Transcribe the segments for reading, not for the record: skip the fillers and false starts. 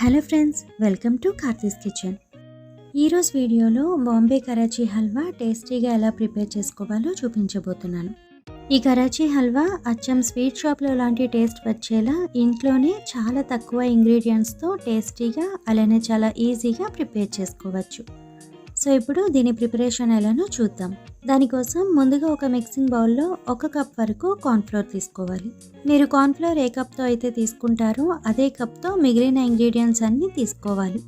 Hello friends, welcome to Karthi's kitchen. ఈరోజు వీడియోలో బాంబే కరాచీ హల్వా టేస్టీగా ఎలా ప్రిపేర్ చేసుకోవాలో చూపించబోతున్నాను. ఈ కరాచీ హల్వా అచ్చం స్వీట్ షాప్లో లాంటి టేస్ట్ వచ్చేలా ఇంట్లోనే చాలా తక్కువ ఇంగ్రీడియంట్స్తో టేస్టీగా అలానే చాలా ఈజీగా ప్రిపేర్ చేసుకోవచ్చు. సో ఇప్పుడు దీని ప్రిపరేషన్ ఎలానో చూద్దాం. దానికోసం ముందుగా ఒక మిక్సింగ్ బౌల్లో 1 కప్ వరకు కార్న్ఫ్లోర్ తీసుకోవాలి. మీరు కార్న్ఫ్లోర్ ఏ కప్తో అయితే తీసుకుంటారో అదే కప్తో మిగిలిన ఇంగ్రీడియంట్స్ అన్నీ తీసుకోవాలి.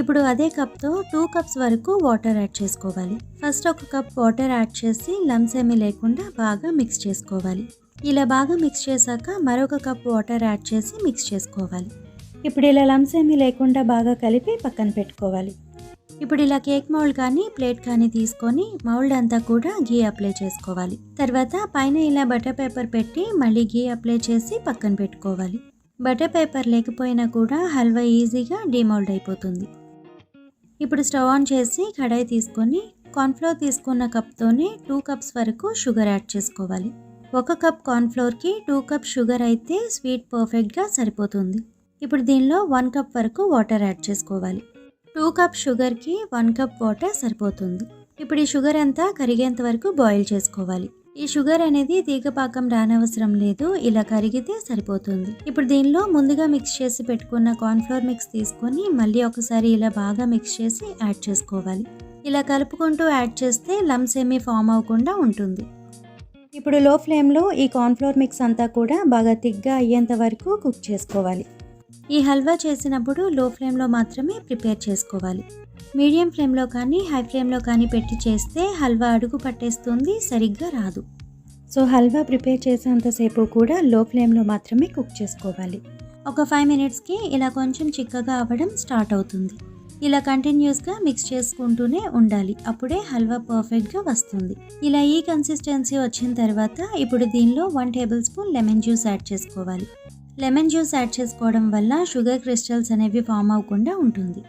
ఇప్పుడు అదే కప్తో 2 కప్స్ వరకు వాటర్ యాడ్ చేసుకోవాలి. ఫస్ట్ 1 కప్ వాటర్ యాడ్ చేసి లంప్స్ ఏమీ లేకుండా బాగా మిక్స్ చేసుకోవాలి. ఇలా బాగా మిక్స్ చేశాక మరొక కప్ వాటర్ యాడ్ చేసి మిక్స్ చేసుకోవాలి. ఇప్పుడు ఇలా లంప్స్ ఏమీ లేకుండా బాగా కలిపి పక్కన పెట్టుకోవాలి. ఇప్పుడు ఇలా కేక్ మౌల్డ్ కానీ ప్లేట్ కానీ తీసుకొని మౌల్డ్ అంతా కూడా గీ అప్లై చేసుకోవాలి. తర్వాత పైన ఇలా బటర్ పేపర్ పెట్టి మళ్ళీ గీ అప్లై చేసి పక్కన పెట్టుకోవాలి. బటర్ పేపర్ లేకపోయినా కూడా హల్వా ఈజీగా డీమౌల్డ్ అయిపోతుంది. ఇప్పుడు స్టవ్ ఆన్ చేసి కడాయి తీసుకొని కార్న్ఫ్లోర్ తీసుకున్న కప్తోనే 2 కప్స్ వరకు షుగర్ యాడ్ చేసుకోవాలి. 1 కప్ కార్న్ఫ్లోర్కి 2 కప్ షుగర్ అయితే స్వీట్ పర్ఫెక్ట్గా సరిపోతుంది. ఇప్పుడు దీనిలో 1 కప్ వరకు వాటర్ యాడ్ చేసుకోవాలి. 2 కప్ షుగర్కి 1 కప్ వాటర్ సరిపోతుంది. ఇప్పుడు ఈ షుగర్ అంతా కరిగేంత వరకు బాయిల్ చేసుకోవాలి. ఈ షుగర్ అనేది తీగపాకం రానవసరం లేదు, ఇలా కరిగితే సరిపోతుంది. ఇప్పుడు దీనిలో ముందుగా మిక్స్ చేసి పెట్టుకున్న కార్న్ఫ్లోర్ మిక్స్ తీసుకొని మళ్ళీ ఒకసారి ఇలా బాగా మిక్స్ చేసి యాడ్ చేసుకోవాలి. ఇలా కలుపుకుంటూ యాడ్ చేస్తే లంప్స్ ఏమీ ఫామ్ అవ్వకుండా ఉంటుంది. ఇప్పుడు లో ఫ్లేమ్లో ఈ కార్న్ఫ్లోర్ మిక్స్ అంతా కూడా బాగా థిక్గా అయ్యేంత వరకు కుక్ చేసుకోవాలి. ఈ హల్వా చేసినప్పుడు లో ఫ్లేమ్లో మాత్రమే ప్రిపేర్ చేసుకోవాలి. మీడియం ఫ్లేమ్లో కానీ హై ఫ్లేమ్లో కానీ పెట్టి చేస్తే హల్వా అడుగు పట్టేస్తుంది, సరిగ్గా రాదు. సో హల్వా ప్రిపేర్ చేసేంతసేపు కూడా లో ఫ్లేమ్లో మాత్రమే కుక్ చేసుకోవాలి. ఒక 5 మినిట్స్కి ఇలా కొంచెం చిక్కగా అవ్వడం స్టార్ట్ అవుతుంది. ఇలా కంటిన్యూస్గా మిక్స్ చేసుకుంటూనే ఉండాలి, అప్పుడే హల్వా పర్ఫెక్ట్గా వస్తుంది. ఇలా ఈ కన్సిస్టెన్సీ వచ్చిన తర్వాత ఇప్పుడు దీనిలో 1 table spoon lemon juice add చేసుకోవాలి. లెమన్ జ్యూస్ యాడ్ చేసుకోవడం వల్ల షుగర్ క్రిస్టల్స్ అనేవి ఫామ్ అవ్వకుండా ఉంటుంది.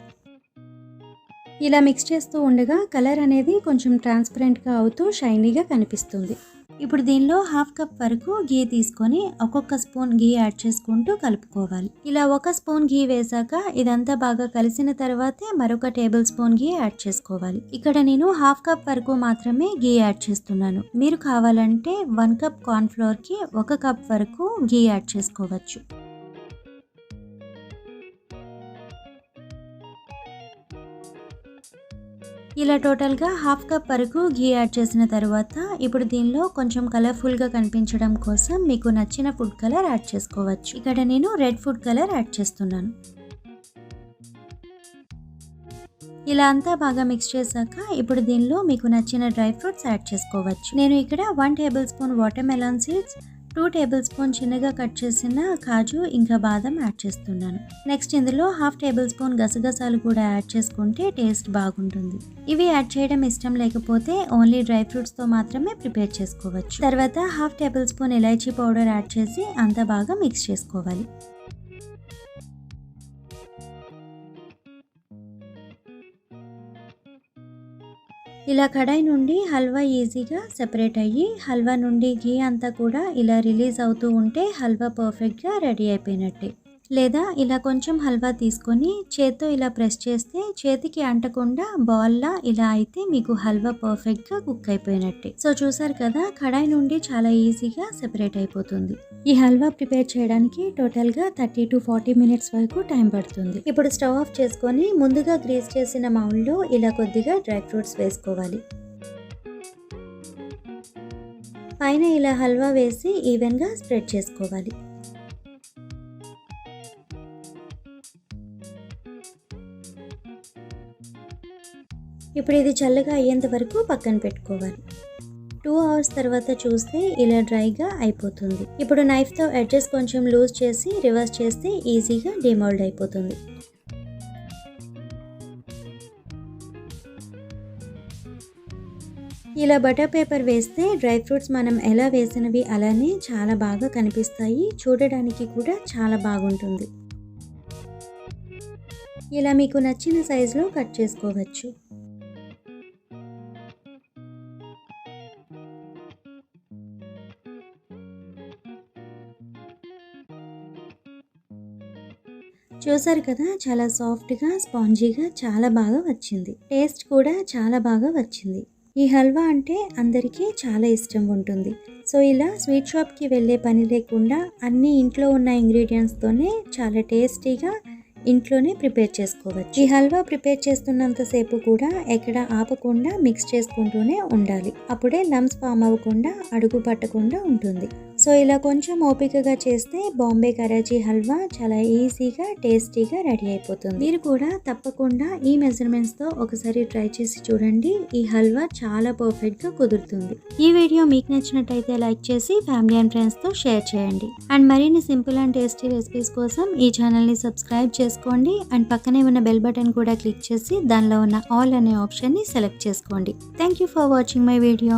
ఇలా మిక్స్ చేస్తూ ఉండగా కలర్ అనేది కొంచెం ట్రాన్స్పరెంట్గా అవుతూ షైనీగా కనిపిస్తుంది. ఇప్పుడు దీనిలో 1/2 కప్ వరకు గీ తీసుకొని ఒక్కొక్క స్పూన్ గీ యాడ్ చేసుకుంటూ కలుపుకోవాలి. ఇలా 1 స్పూన్ గీ వేసాక ఇదంతా బాగా కలిసిన తర్వాతే మరొక టేబుల్ స్పూన్ గీ యాడ్ చేసుకోవాలి. ఇక్కడ నేను 1/2 కప్ వరకు మాత్రమే గీ యాడ్ చేస్తున్నాను. మీరు కావాలంటే 1 కప్ కార్న్ఫ్లోర్కి 1 కప్ వరకు గీ యాడ్ చేసుకోవచ్చు. ఇలా టోటల్గా 1/2 కప్ వరకు ఘీ యాడ్ చేసిన తర్వాత ఇప్పుడు దీనిలో కొంచెం కలర్ఫుల్గా కనిపించడం కోసం మీకు నచ్చిన ఫుడ్ కలర్ యాడ్ చేసుకోవచ్చు. ఇక్కడ నేను రెడ్ ఫుడ్ కలర్ యాడ్ చేస్తున్నాను. ఇలా అంతా బాగా మిక్స్ చేశాక ఇప్పుడు దీనిలో మీకు నచ్చిన డ్రై ఫ్రూట్స్ యాడ్ చేసుకోవచ్చు. నేను ఇక్కడ 1 table spoon water melon seeds, 2 table spoon చిన్నగా కట్ చేసిన కాజు ఇంకా బాదం యాడ్ చేస్తున్నాను. నెక్స్ట్ ఇందులో 1/2 టేబుల్ స్పూన్ గసగసాలు కూడా యాడ్ చేసుకుంటే టేస్ట్ బాగుంటుంది. ఇవి యాడ్ చేయడం ఇష్టం లేకపోతే ఓన్లీ డ్రై ఫ్రూట్స్తో మాత్రమే ప్రిపేర్ చేసుకోవచ్చు. తర్వాత 1/2 టేబుల్ స్పూన్ ఇలాచీ పౌడర్ యాడ్ చేసి అంతా బాగా మిక్స్ చేసుకోవాలి. ఇలా కడాయి నుండి హల్వా ఈజీగా సెపరేట్ అయ్యి హల్వా నుండి ఘీ అంతా కూడా ఇలా రిలీజ్ అవుతూ ఉంటే హల్వా పర్ఫెక్ట్గా రెడీ అయిపోయినట్టే. లేదా ఇలా కొంచెం హల్వా తీసుకొని చేత్తో ఇలా ప్రెస్ చేస్తే చేతికి అంటకుండా బాల్లా ఇలా అయితే మీకు హల్వా పర్ఫెక్ట్గా కుక్ అయిపోయినట్టే. సో చూసారు కదా, కడాయి నుండి చాలా ఈజీగా సెపరేట్ అయిపోతుంది. ఈ హల్వా ప్రిపేర్ చేయడానికి టోటల్గా 30 to 40 మినిట్స్ వరకు టైం పడుతుంది. ఇప్పుడు స్టవ్ ఆఫ్ చేసుకొని ముందుగా గ్రీస్ చేసిన మౌల్డ్లో ఇలా కొద్దిగా డ్రై ఫ్రూట్స్ వేసుకోవాలి. పైన ఇలా హల్వా వేసి ఈవెన్గా స్ప్రెడ్ చేసుకోవాలి. ఇప్పుడు ఇది చల్లగా అయ్యేంత వరకు పక్కన పెట్టుకోవాలి. 2 అవర్స్ తర్వాత చూస్తే ఇలా డ్రైగా అయిపోతుంది. ఇప్పుడు నైఫ్తో ఎడ్జెస్ కొంచెం లూజ్ చేసి రివర్స్ చేస్తే ఈజీగా డిమోల్డ్ అయిపోతుంది. ఇలా బటర్ పేపర్ వేస్తే డ్రై ఫ్రూట్స్ మనం ఎలా వేసినవి అలానే చాలా బాగా కనిపిస్తాయి, చూడడానికి కూడా చాలా బాగుంటుంది. ఇలా మీకు నచ్చిన సైజులో కట్ చేసుకోవచ్చు. చూసారు కదా, చాలా సాఫ్ట్గా స్పాంజీగా చాలా బాగా వచ్చింది. టేస్ట్ కూడా చాలా బాగా వచ్చింది. ఈ హల్వా అంటే అందరికీ చాలా ఇష్టం ఉంటుంది. సో ఇలా స్వీట్ షాప్కి వెళ్ళే పని లేకుండా అన్ని ఇంట్లో ఉన్న ఇంగ్రీడియంట్స్తోనే చాలా టేస్టీగా ఇంట్లోనే ప్రిపేర్ చేసుకోవచ్చు. ఈ హల్వా ప్రిపేర్ చేస్తున్నంతసేపు కూడా ఎక్కడ ఆపకుండా మిక్స్ చేసుకుంటూనే ఉండాలి. అప్పుడే లమ్స్ ఫామ్ అవ్వకుండా అడుగు పట్టకుండా ఉంటుంది. సో ఇలా కొంచెం ఓపికగా చేస్తే బాంబే కరాచీ హల్వా చాలా ఈజీగా టేస్టీగా రెడీ అయిపోతుంది. మీరు కూడా తప్పకుండా ఈ మెజర్మెంట్స్తో ఒకసారి ట్రై చేసి చూడండి. ఈ హల్వా చాలా పర్ఫెక్ట్గా కుదురుతుంది. ఈ వీడియో మీకు నచ్చినట్టయితే లైక్ చేసి ఫ్యామిలీ అండ్ ఫ్రెండ్స్తో షేర్ చేయండి. అండ్ మరిన్ని సింపుల్ అండ్ టేస్టీ రెసిపీస్ కోసం ఈ ఛానల్ని సబ్స్క్రైబ్ చేసుకోండి. అండ్ పక్కనే ఉన్న బెల్ బటన్ కూడా క్లిక్ చేసి దానిలో ఉన్న ఆల్ అనే ఆప్షన్ని సెలెక్ట్ చేసుకోండి. Thank you for watching my video.